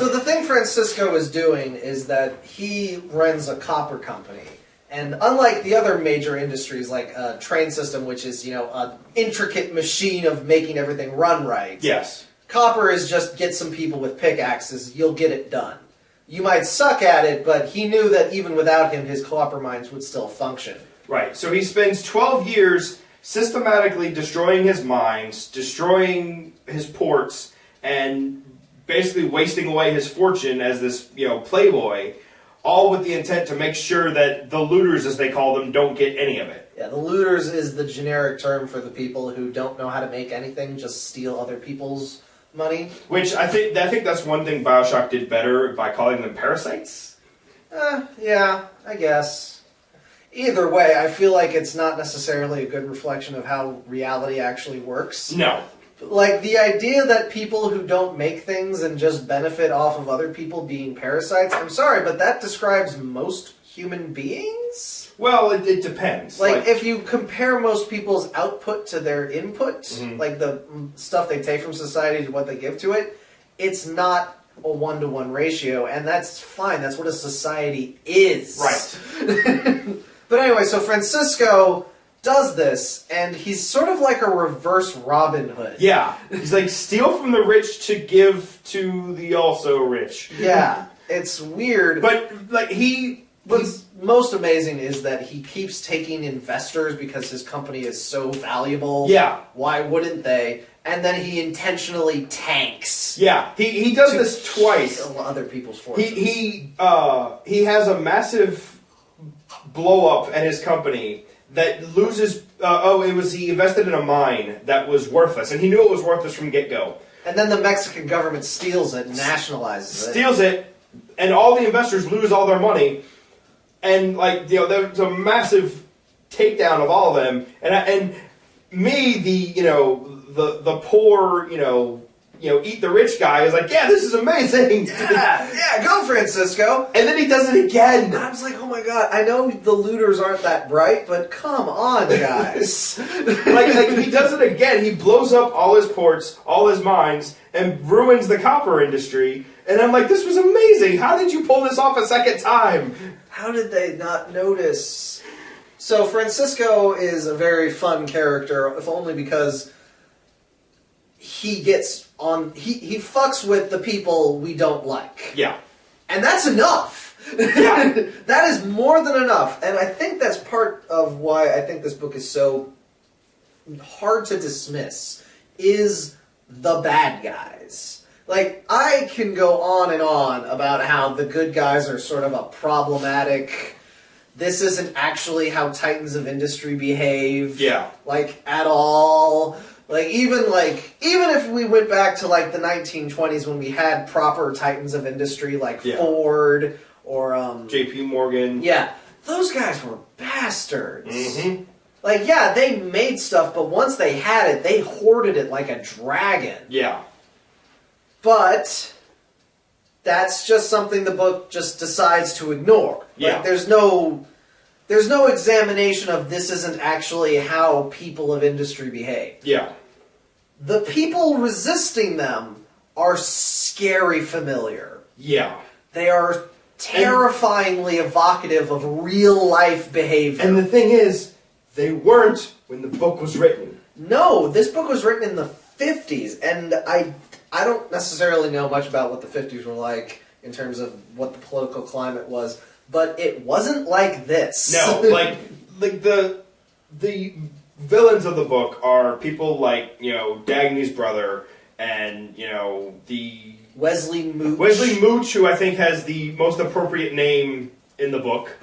So the thing Francisco is doing is that he runs a copper company. And unlike the other major industries like a train system, which is, an intricate machine of making everything run right. Yes. Copper is just get some people with pickaxes, you'll get it done. You might suck at it, but he knew that even without him, his copper mines would still function. Right. So he spends 12 years systematically destroying his mines, destroying his ports, and basically wasting away his fortune as this, playboy, all with the intent to make sure that the looters, as they call them, don't get any of it. Yeah, the looters is the generic term for the people who don't know how to make anything, just steal other people's money. Which I think that's one thing BioShock did better by calling them parasites. Yeah, I guess. Either way, I feel like it's not necessarily a good reflection of how reality actually works. No. Like, the idea that people who don't make things and just benefit off of other people being parasites, I'm sorry, but that describes most human beings? Well, it depends. Like, if you compare most people's output to their input, like the stuff they take from society to what they give to it, it's not a 1-to-1 ratio, and that's fine. That's what a society is. Right. But anyway, so Francisco does this, and he's sort of like a reverse Robin Hood. Yeah. He's like, steal from the rich to give to the also rich. Yeah. It's weird. But, like, What's most amazing is that he keeps taking investors because his company is so valuable. Yeah. Why wouldn't they? And then he intentionally tanks. Yeah. He does this twice. Kill other people's fortunes. He has a massive blow up at his company that loses. He invested in a mine that was worthless, and he knew it was worthless from get-go. And then the Mexican government steals it and nationalizes it. Steals it, and all the investors lose all their money. And there's a massive takedown of all of them. And me, the poor, eat the rich guy is like, yeah, this is amazing. Yeah, go Francisco. And then he does it again. And I was like, oh my god, I know the looters aren't that bright, but come on, guys. like he does it again. He blows up all his ports, all his mines, and ruins the copper industry. And I'm like, this was amazing. How did you pull this off a second time? How did they not notice? So Francisco is a very fun character, if only because he gets on... He fucks with the people we don't like. Yeah. And that's enough. Yeah. That is more than enough. And I think that's part of why I think this book is so hard to dismiss, is the bad guys. Like, I can go on and on about how the good guys are sort of a problematic... This isn't actually how titans of industry behave. Yeah. Like, at all. Even if we went back to, the 1920s when we had proper titans of industry, Ford or... J.P. Morgan. Yeah. Those guys were bastards. Mm-hmm. They made stuff, but once they had it, they hoarded it like a dragon. Yeah. But that's just something the book just decides to ignore. Yeah. There's no examination of this isn't actually how people of industry behave. Yeah. The people resisting them are scary familiar. Yeah. They are terrifyingly evocative of real-life behavior. And the thing is, they weren't when the book was written. No, this book was written in the 50s, and I don't necessarily know much about what the 50s were like in terms of what the political climate was, but it wasn't like this. No, the villains of the book are people like, Dagny's brother and, the... Wesley Mooch. Wesley Mooch, who I think has the most appropriate name in the book.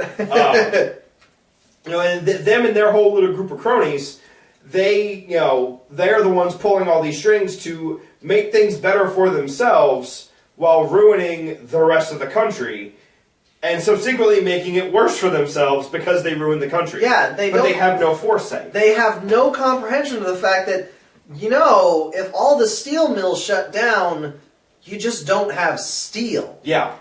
And them and their whole little group of cronies, they're the ones pulling all these strings to make things better for themselves while ruining the rest of the country, and subsequently making it worse for themselves because they ruined the country. Yeah, they have no foresight. They have no comprehension of the fact that, if all the steel mills shut down, you just don't have steel. Yeah.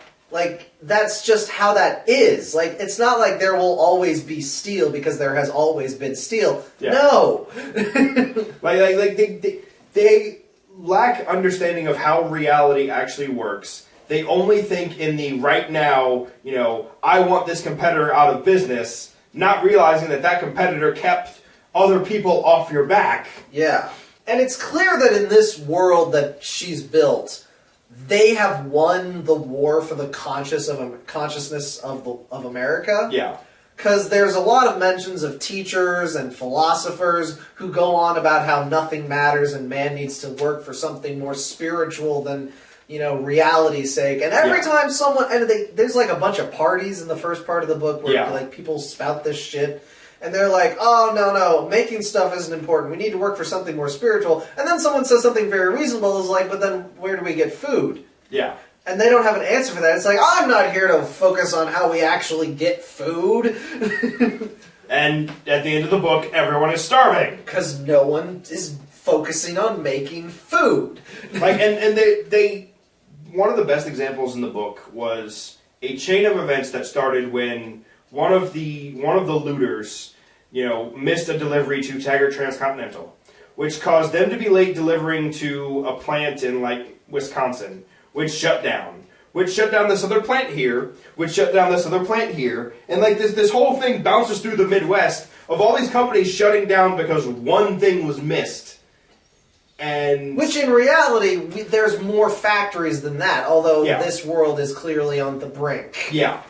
That's just how that is. It's not like there will always be steel because there has always been steel. Yeah. No! they lack understanding of how reality actually works. they only think in the right now, I want this competitor out of business, not realizing that competitor kept other people off your back. Yeah. And it's clear that in this world that she's built, they have won the war for the consciousness of America. Yeah. Because there's a lot of mentions of teachers and philosophers who go on about how nothing matters and man needs to work for something more spiritual than, reality's sake. And every time someone... And there's like a bunch of parties in the first part of the book where like people spout this shit. And they're like, oh, no, making stuff isn't important. We need to work for something more spiritual. And then someone says something very reasonable, is like, but then where do we get food? Yeah. And they don't have an answer for that. It's like, I'm not here to focus on how we actually get food. And at the end of the book, everyone is starving. Because no one is focusing on making food. And they one of the best examples in the book was a chain of events that started when one of the looters, missed a delivery to Taggart Transcontinental, which caused them to be late delivering to a plant in Wisconsin, which shut down this other plant here, which shut down this other plant here, and this whole thing bounces through the Midwest of all these companies shutting down because one thing was missed. And which in reality, there's more factories than that, although this world is clearly on the brink. Yeah.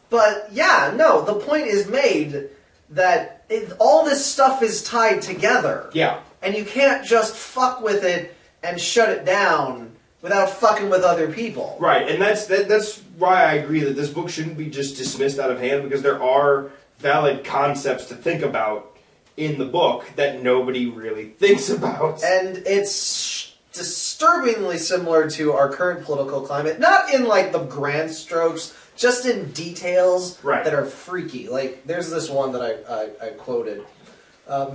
But, the point is made that all this stuff is tied together. Yeah. And you can't just fuck with it and shut it down without fucking with other people. Right, and that's why I agree that this book shouldn't be just dismissed out of hand, because there are valid concepts to think about in the book that nobody really thinks about. And it's disturbingly similar to our current political climate, not in the grand strokes, just in details that are freaky. There's this one that I quoted.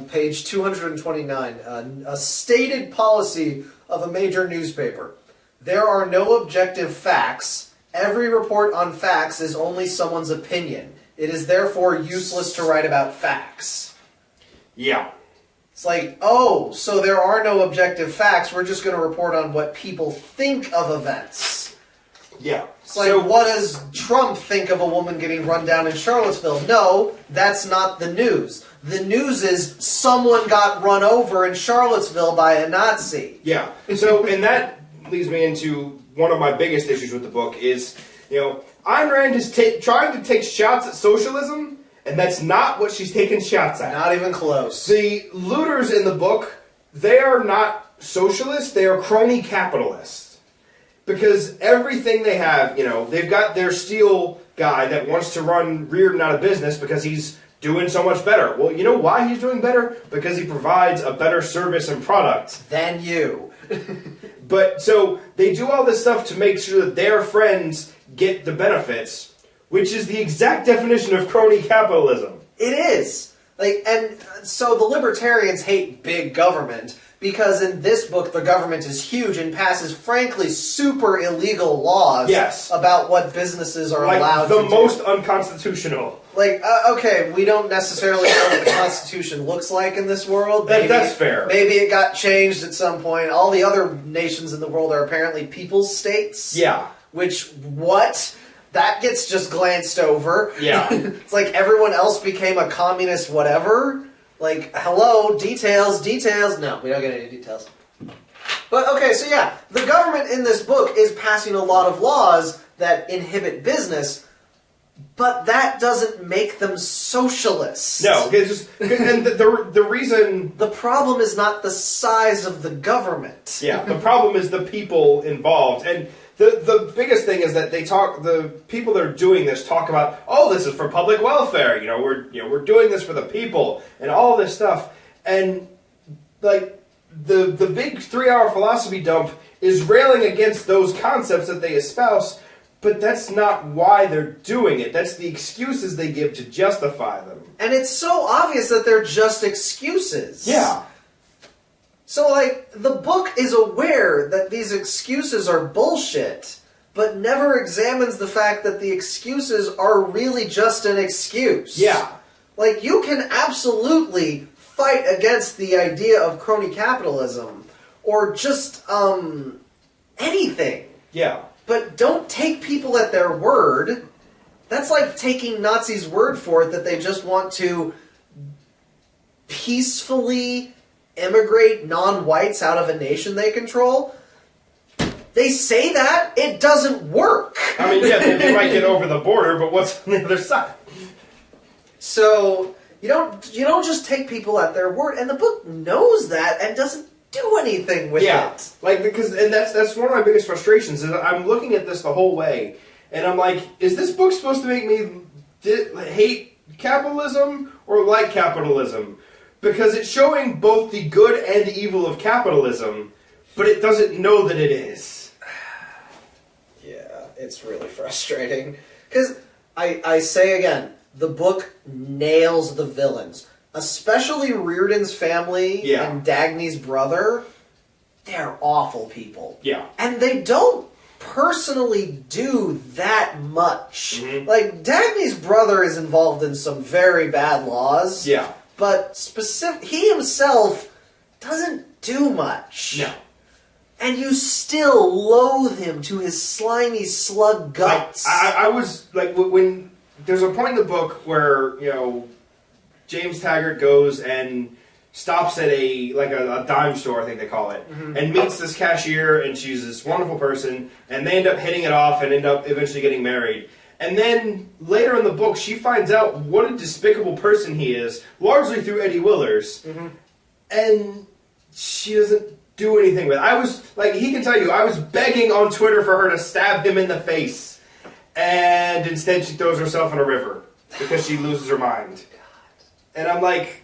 Page 229. A stated policy of a major newspaper. There are no objective facts. Every report on facts is only someone's opinion. It is therefore useless to write about facts. Yeah. It's like, oh, so there are no objective facts. We're just going to report on what people think of events. Yeah. It's like, what does Trump think of a woman getting run down in Charlottesville? No, that's not the news. The news is someone got run over in Charlottesville by a Nazi. Yeah. So, and that leads me into one of my biggest issues with the book is, Ayn Rand is trying to take shots at socialism, and that's not what she's taking shots at. Not even close. The looters in the book, they are not socialists, they are crony capitalists. Because everything they have, they've got their steel guy that wants to run Reardon out of business because he's doing so much better. Well, you know why he's doing better? Because he provides a better service and product. Than you. But, so, they do all this stuff to make sure that their friends get the benefits, which is the exact definition of crony capitalism. It is. And so the libertarians hate big government, because in this book the government is huge and passes, frankly, super illegal laws about what businesses are allowed to do. The most unconstitutional. Okay, we don't necessarily know what the Constitution looks like in this world. That's fair. Maybe it got changed at some point. All the other nations in the world are apparently people's states. Yeah. What? That gets just glanced over. Yeah. It's like everyone else became a communist whatever. Hello, details. No, we don't get any details. But, okay, so the government in this book is passing a lot of laws that inhibit business, but that doesn't make them socialists. No, and the reason... The problem is not the size of the government. Yeah, the problem is the people involved, and... The biggest thing is that the people that are doing this talk about, oh, this is for public welfare, we're doing this for the people, and all this stuff, and the big 3-hour philosophy dump is railing against those concepts that they espouse, but that's not why they're doing it. That's the excuses they give to justify them. And it's so obvious that they're just excuses. Yeah. So, the book is aware that these excuses are bullshit, but never examines the fact that the excuses are really just an excuse. Yeah. You can absolutely fight against the idea of crony capitalism, or just, anything. Yeah. But don't take people at their word. That's like taking Nazis' word for it that they just want to peacefully immigrate non-whites out of a nation they control. They say that, it doesn't work. I mean, yeah, they might get over the border, but what's on the other side? So you don't just take people at their word, and the book knows that and doesn't do anything with it. Like, and that's one of my biggest frustrations is I'm looking at this the whole way, and I'm like, is this book supposed to make me hate capitalism or like capitalism? Because it's showing both the good and evil of capitalism, but it doesn't know that it is. Yeah, it's really frustrating. Because I say again, the book nails the villains. Especially Reardon's family and Dagny's brother. They're awful people. Yeah. And they don't personally do that much. Mm-hmm. Like, Dagny's brother is involved in some very bad laws. Yeah. But he himself doesn't do much. No. And you still loathe him to his slimy slug guts. I was, like, when... There's a point in the book where, James Taggart goes and stops at a dime store, I think they call it, and meets this cashier, and she's this wonderful person, and they end up hitting it off and end up eventually getting married. And then, later in the book, she finds out what a despicable person he is, largely through Eddie Willers, and she doesn't do anything with it. I was, he can tell you, I was begging on Twitter for her to stab him in the face. And instead she throws herself in a river because she loses her mind. And I'm like,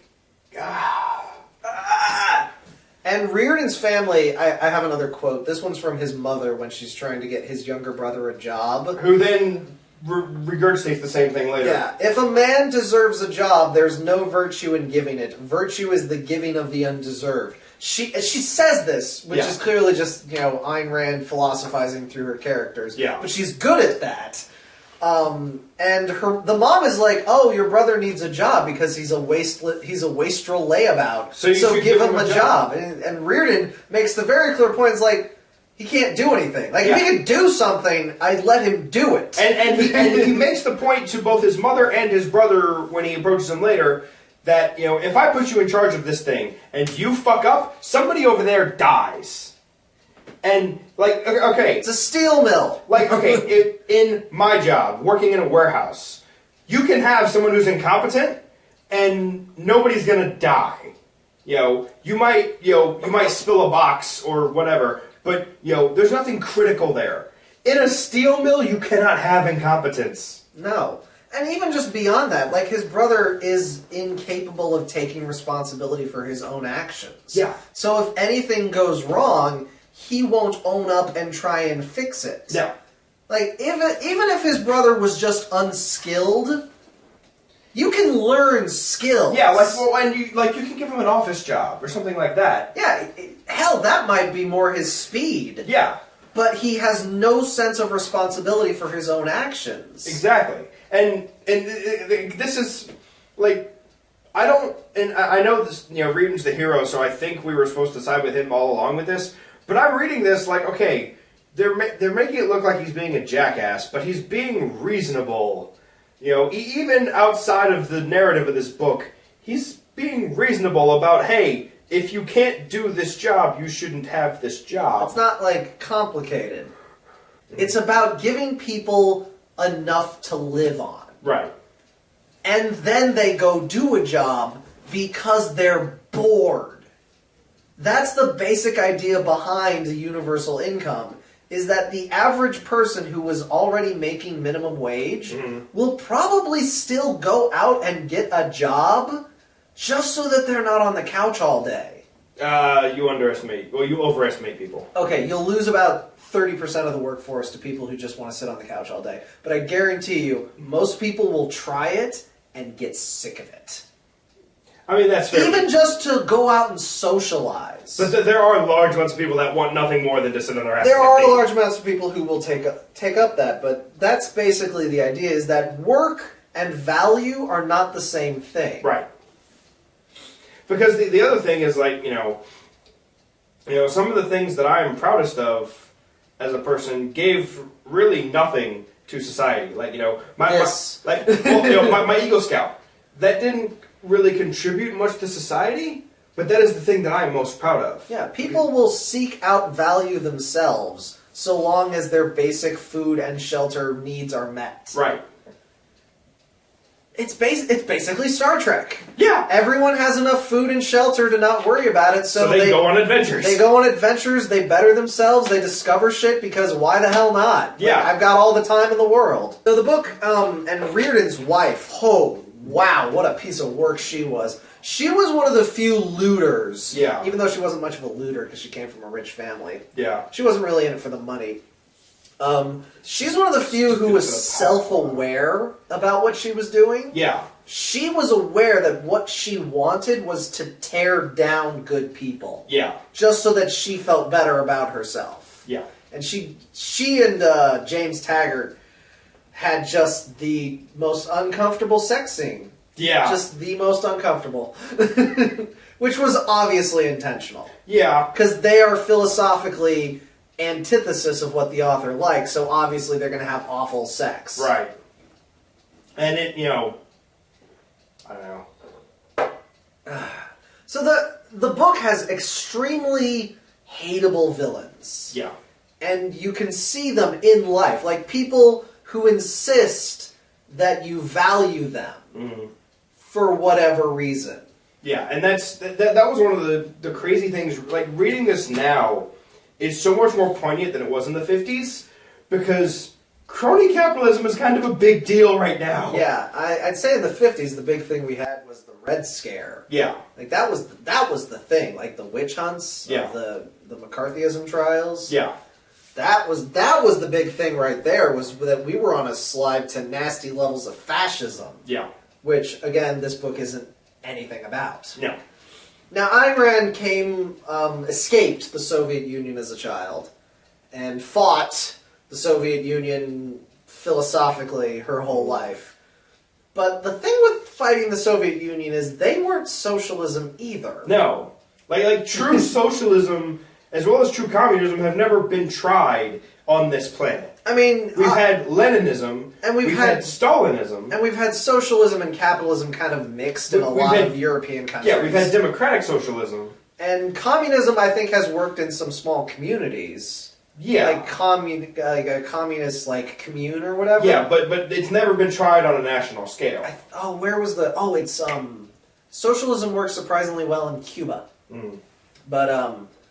And Reardon's family, I have another quote. This one's from his mother when she's trying to get his younger brother a job. Who then regurgitates the same thing later. Yeah, if a man deserves a job, there's no virtue in giving it. Virtue is the giving of the undeserved. She says this, which is clearly just, Ayn Rand philosophizing through her characters. Yeah. But she's good at that. And the mom is like, "Oh, your brother needs a job because he's a wastrel layabout. So give him a job." And Reardon makes the very clear point. It's like, he can't do anything. Like, if he could do something, I'd let him do it. And he makes the point to both his mother and his brother when he approaches him later that, if I put you in charge of this thing and you fuck up, somebody over there dies. And, okay. It's a steel mill. In my job, working in a warehouse, you can have someone who's incompetent and nobody's gonna die. You might spill a box or whatever, but, there's nothing critical there. In a steel mill, you cannot have incompetence. No. And even just beyond that, his brother is incapable of taking responsibility for his own actions. Yeah. So if anything goes wrong, he won't own up and try and fix it. No. Even if his brother was just unskilled, you can learn skills. Yeah, and you can give him an office job or something like that. Yeah, hell, that might be more his speed. Yeah. But he has no sense of responsibility for his own actions. Exactly. And this is, I know this, Reardon's the hero, so I think we were supposed to side with him all along with this, but I'm reading this okay, they're making it look like he's being a jackass, but he's being reasonable. Even outside of the narrative of this book, he's being reasonable about, hey, if you can't do this job, you shouldn't have this job. It's not, complicated. It's about giving people enough to live on. Right. And then they go do a job because they're bored. That's the basic idea behind the universal income, is that the average person who was already making minimum wage will probably still go out and get a job just so that they're not on the couch all day. You overestimate people. Okay, you'll lose about 30% of the workforce to people who just want to sit on the couch all day. But I guarantee you, most people will try it and get sick of it. I mean, that's fair. Even just to go out and socialize. But there are large amounts of people that want nothing more than to sit on their ass. There are large amounts of people who will take up that, but that's basically the idea, is that work and value are not the same thing. Right. Because the other thing is, some of the things that I am proudest of as a person gave really nothing to society. Like, Yes. my Eagle Scout, that didn't really contribute much to society, but that is the thing that I'm most proud of. Yeah, people will seek out value themselves so long as their basic food and shelter needs are met. Right. It's basically Star Trek. Yeah. Everyone has enough food and shelter to not worry about it, so they go on adventures. They go on adventures, they better themselves, they discover shit, because why the hell not? Yeah. Like, I've got all the time in the world. So the book, and Reardon's wife, oh, wow, what a piece of work she was. She was one of the few looters. Yeah. Even though she wasn't much of a looter, because she came from a rich family. Yeah. She wasn't really in it for the money. She's one of the few who was self-aware about what she was doing. Yeah. She was aware that what she wanted was to tear down good people. Yeah. Just so that she felt better about herself. Yeah. And she and James Taggart had just the most uncomfortable sex scene. Yeah. Just the most uncomfortable. Which was obviously intentional. Yeah. Because they are philosophically antithesis of what the author likes, so obviously they're going to have awful sex. Right. And it, I don't know. So the book has extremely hateable villains. Yeah. And you can see them in life. Like people who insist that you value them for whatever reason. Yeah, and that was one of the crazy things. Like, reading this now is so much more poignant than it was in the 50s, because crony capitalism is kind of a big deal right now. Yeah, I'd say in the 50s the big thing we had was the Red Scare. Yeah. Like that was the thing, like the witch hunts of the McCarthyism trials. Yeah. That was the big thing right there, was that we were on a slide to nasty levels of fascism. Yeah. Which, again, this book isn't anything about. No. Now, Ayn Rand escaped the Soviet Union as a child, and fought the Soviet Union philosophically her whole life. But the thing with fighting the Soviet Union is they weren't socialism either. No. Like true socialism, as well as true communism, have never been tried on this planet. I mean... We've had Leninism, and we've had Stalinism. And we've had socialism and capitalism kind of mixed in a lot of European countries. Yeah, we've had democratic socialism. And communism, I think, has worked in some small communities. Yeah. Like a communist, commune or whatever. Yeah, but it's never been tried on a national scale. Where was the... Oh, it's... Socialism works surprisingly well in Cuba.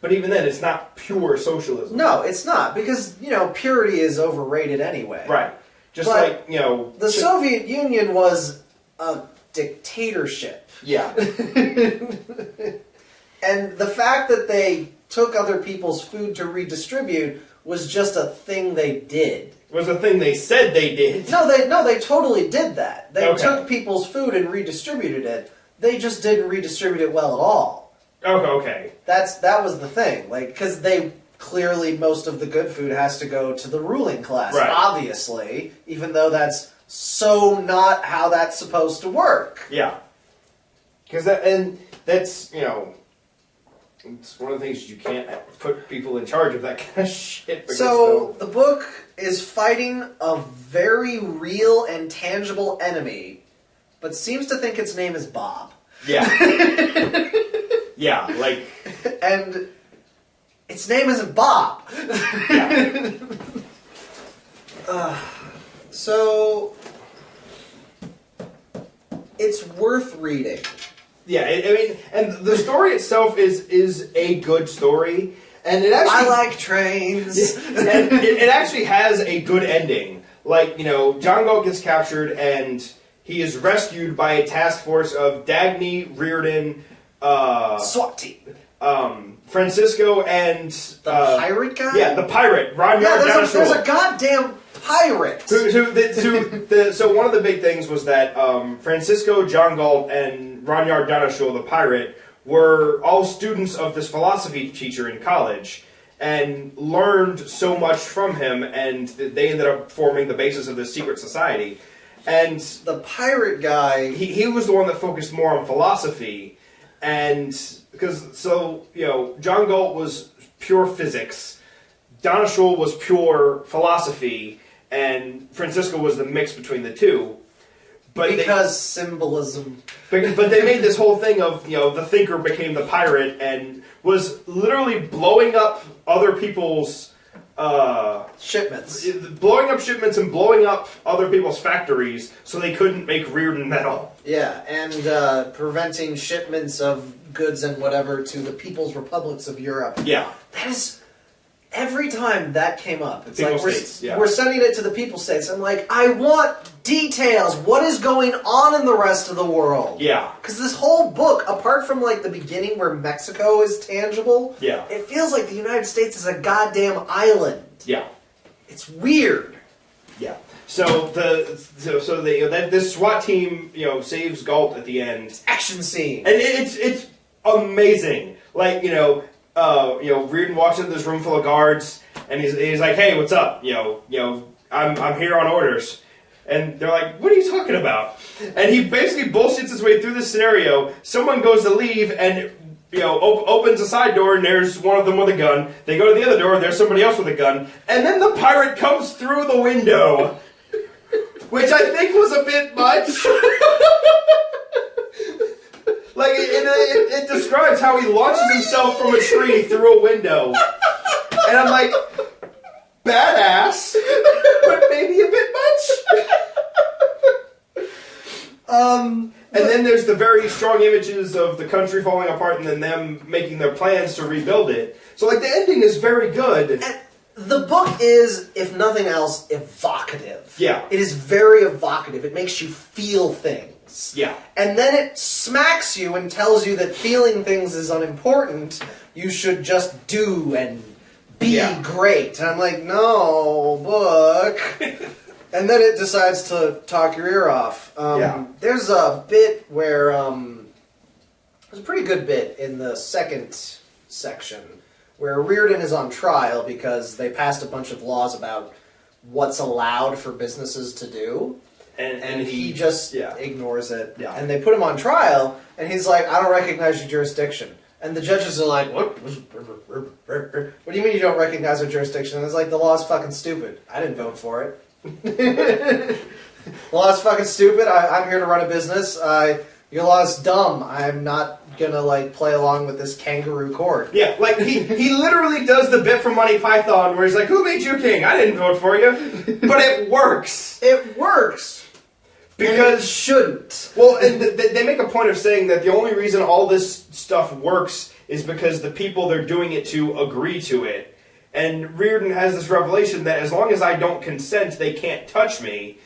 But even then, it's not pure socialism. No, it's not, because, purity is overrated anyway. Right. Just the Soviet Union was a dictatorship. Yeah. And the fact that they took other people's food to redistribute was just a thing they did. It was a thing they said they did. No, they totally did that. They took people's food and redistributed it. They just didn't redistribute it well at all. Okay. That was the thing. Because they clearly, most of the good food has to go to the ruling class, right. Obviously, even though that's so not how that's supposed to work. Yeah. Because that's, it's one of the things you can't put people in charge of that kind of shit. So, the book is fighting a very real and tangible enemy, but seems to think its name is Bob. Yeah. Yeah, And its name isn't Bob. Yeah. So, it's worth reading. Yeah, and the story itself is a good story, and it actually... I like trains. And it actually has a good ending. John Galt gets captured, and he is rescued by a task force of Dagny, Reardon... SWAT team. Francisco and... The pirate guy? Yeah, the pirate, Ron Yard. There's a goddamn pirate! So one of the big things was that Francisco, John Galt, and Ronyard Danashul, the pirate, were all students of this philosophy teacher in college, and learned so much from him, and they ended up forming the basis of this secret society. And the pirate guy... He was the one that focused more on philosophy, and... John Galt was pure physics, Donashul was pure philosophy, and Francisco was the mix between the two. But because symbolism. But they made this whole thing of, the thinker became the pirate and was literally blowing up other people's shipments. Blowing up shipments and blowing up other people's factories so they couldn't make Rearden metal. Yeah, and preventing shipments of goods and whatever to the People's Republics of Europe. Yeah. That is... Every time that came up, it's People like states, yeah. we're sending it to the people states. I'm like, I want details. What is going on in the rest of the world? Yeah. Because this whole book, apart from like the beginning where Mexico is tangible, yeah, it feels like the United States is a goddamn island. Yeah. It's weird. Yeah. So this SWAT team, saves Galt at the end. Action scene. And it's amazing. Like, Rearden walks into this room full of guards, and he's like, "Hey, what's up? I'm here on orders." And they're like, "What are you talking about?" And he basically bullshits his way through this scenario. Someone goes to leave, and opens a side door, and there's one of them with a gun. They go to the other door, and there's somebody else with a gun, and then the pirate comes through the window, which I think was a bit much. Like, it describes how he launches himself from a tree through a window. And I'm like, badass, but maybe a bit much. And then there's the very strong images of the country falling apart and then them making their plans to rebuild it. So, like, the ending is very good. And the book is, if nothing else, evocative. Yeah. It is very evocative. It makes you feel things. Yeah. And then it smacks you and tells you that feeling things is unimportant. You should just do and be great. And I'm like, no, book. And then it decides to talk your ear off. There's a bit where... there's a pretty good bit in the second section where Rearden is on trial because they passed a bunch of laws about what's allowed for businesses to do. And he just ignores it. Yeah. And they put him on trial, and he's like, I don't recognize your jurisdiction. And the judges are like, what? What do you mean you don't recognize our jurisdiction? And it's like, the law's fucking stupid. I didn't vote for it. The law's fucking stupid. I'm here to run a business. Your law's dumb. I'm not gonna, play along with this kangaroo court. Yeah, like, he literally does the bit from Monty Python where he's like, who made you king? I didn't vote for you. But it works. It works. Because it shouldn't. Well, and they make a point of saying that the only reason all this stuff works is because the people they're doing it to agree to it. And Rearden has this revelation that as long as I don't consent, they can't touch me.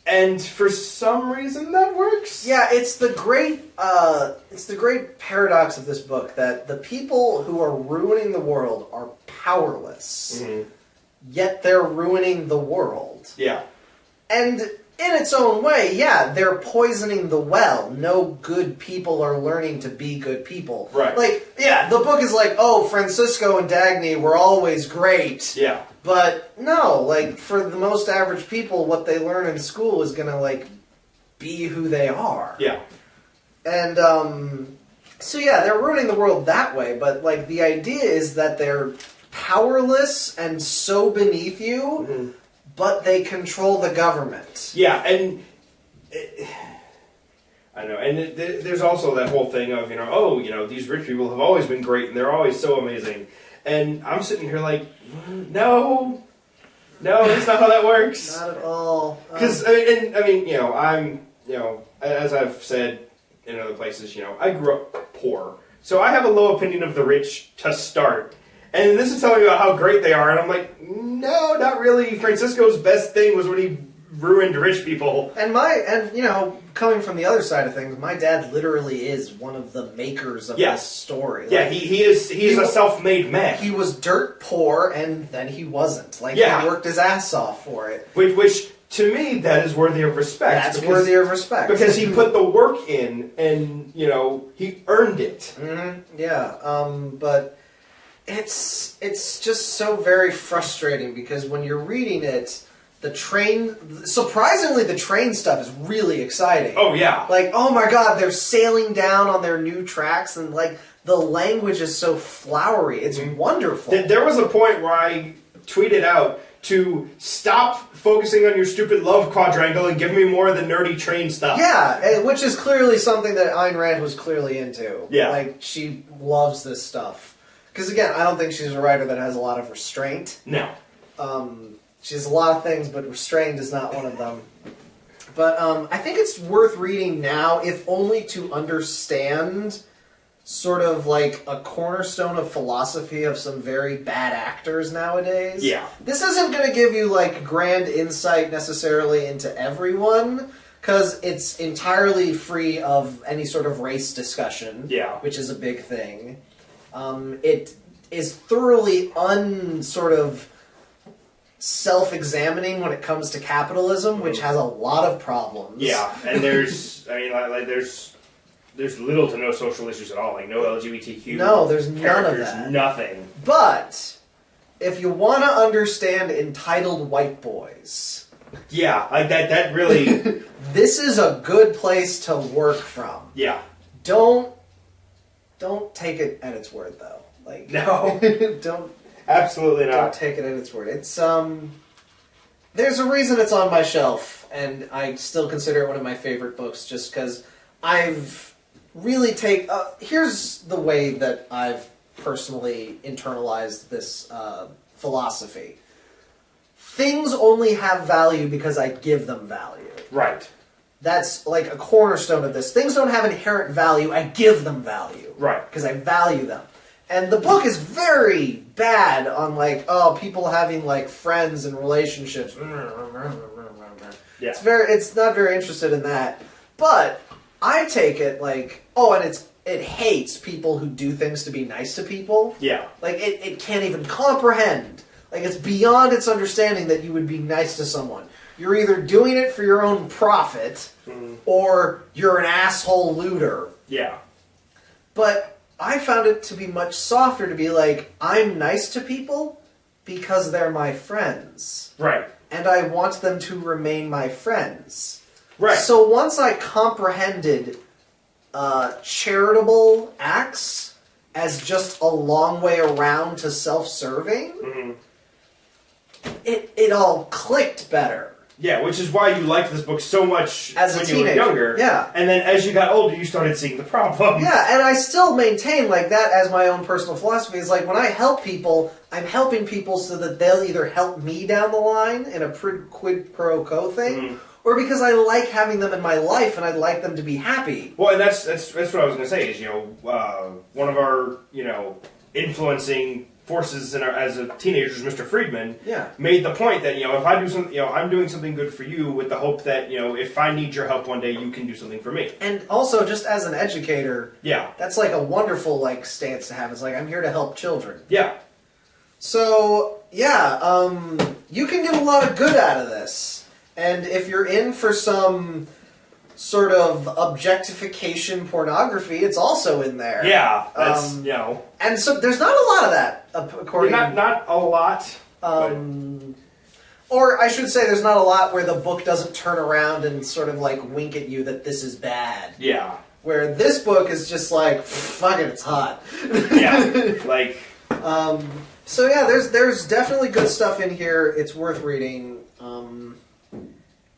And for some reason that works. Yeah, it's the great paradox of this book that the people who are ruining the world are powerless. Mm-hmm. Yet they're ruining the world. Yeah. And in its own way, they're poisoning the well. No good people are learning to be good people. Right. The book is like, oh, Francisco and Dagny were always great. Yeah. But no, for the most average people, what they learn in school is gonna, be who they are. Yeah. And, they're ruining the world that way, but, the idea is that they're powerless and so beneath you, mm-hmm. but they control the government. Yeah, and... I know, and there's also that whole thing of, these rich people have always been great, and they're always so amazing. And I'm sitting here like, no, that's not how that works. Not at all. Because, I'm, as I've said in other places, I grew up poor. So I have a low opinion of the rich to start. And this is telling me about how great they are, and I'm like, no, not really. Francisco's best thing was when he ruined rich people. And coming from the other side of things, my dad literally is one of the makers of this story. Yeah, he's a self-made man. He was dirt poor, and then he wasn't. He worked his ass off for it. Which to me, that is worthy of respect. That's worthy of respect. Because he put the work in, and, he earned it. Mm-hmm. Yeah, but it's just so very frustrating, because when you're reading it, surprisingly, the train stuff is really exciting. Oh, yeah. Oh my god, they're sailing down on their new tracks, and, the language is so flowery. It's wonderful. There was a point where tweeted out to stop focusing on your stupid love quadrangle and give me more of the nerdy train stuff. Yeah, which is clearly something that Ayn Rand was clearly into. Yeah. Like, she loves this stuff. Because, again, I don't think she's a writer that has a lot of restraint. No. She has a lot of things, but restrained is not one of them. But I think it's worth reading now, if only to understand sort of like a cornerstone of philosophy of some very bad actors nowadays. Yeah. This isn't going to give you like grand insight necessarily into everyone, because it's entirely free of any sort of race discussion, Yeah. which is a big thing. It is thoroughly sort of self-examining when it comes to capitalism, which has a lot of problems. Yeah, and there's, I mean, like there's little to no social issues at all. Like no LGBTQ. No, there's none of that. Nothing. But if you want to understand entitled white boys, yeah, like that really. this is a good place to work from. Yeah. Don't take it at its word, though. Like no, don't. Absolutely not. Don't take it at its word. It's there's a reason it's on my shelf, and I still consider it one of my favorite books, just because I've really here's the way that I've personally internalized this philosophy. Things only have value because I give them value. Right. That's like a cornerstone of this. Things don't have inherent value. I give them value. Right. Because I value them. And the book is very bad on, like, people having, like, friends and relationships. Yeah. It's not very interested in that. But I take it, like, and it hates people who do things to be nice to people. Yeah. Like, it can't even comprehend. Like, it's beyond its understanding that you would be nice to someone. You're either doing it for your own profit, or you're an asshole looter. Yeah. But I found it to be much softer to be like, I'm nice to people because they're my friends. Right. And I want them to remain my friends. Right. So once I comprehended charitable acts as just a long way around to self-serving, it all clicked better. Yeah, which is why you liked this book so much As a when teenager, you were younger. yeah. And then as you got older, you started seeing the problems. Yeah, and I still maintain like that as my own personal philosophy. Is like when I help people, I'm helping people so that they'll either help me down the line in a quid pro quo thing, or because I like having them in my life and I'd like them to be happy. Well, and that's what I was going to say is, one of our, influencing forces as a teenager, Mr. Friedman, made the point that, if I do something, I'm doing something good for you with the hope that, if I need your help one day, you can do something for me. And also, just as an educator, yeah, that's like a wonderful like stance to have. It's like, I'm here to help children. Yeah. So, yeah, you can get a lot of good out of this. And if you're in for some sort of objectification pornography, it's also in there. Yeah, that's, And so there's not a lot of that, according... Not a lot. Or I should say there's not a lot where the book doesn't turn around and sort of like wink at you that this is bad. Yeah. Where this book is just like, fuck it, it's hot. Yeah, like... So yeah, there's definitely good stuff in here. It's worth reading.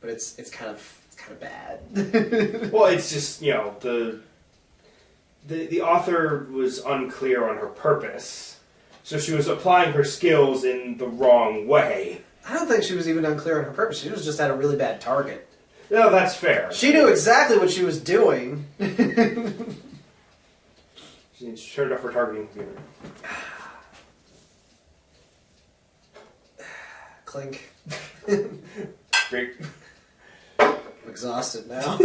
But it's kind of bad. Well, it's just, the author was unclear on her purpose, so she was applying her skills in the wrong way. I don't think she was even unclear on her purpose. She was just at a really bad target. No, that's fair. She knew exactly what she was doing. She turned off her targeting computer. Clink. Great. I'm exhausted now.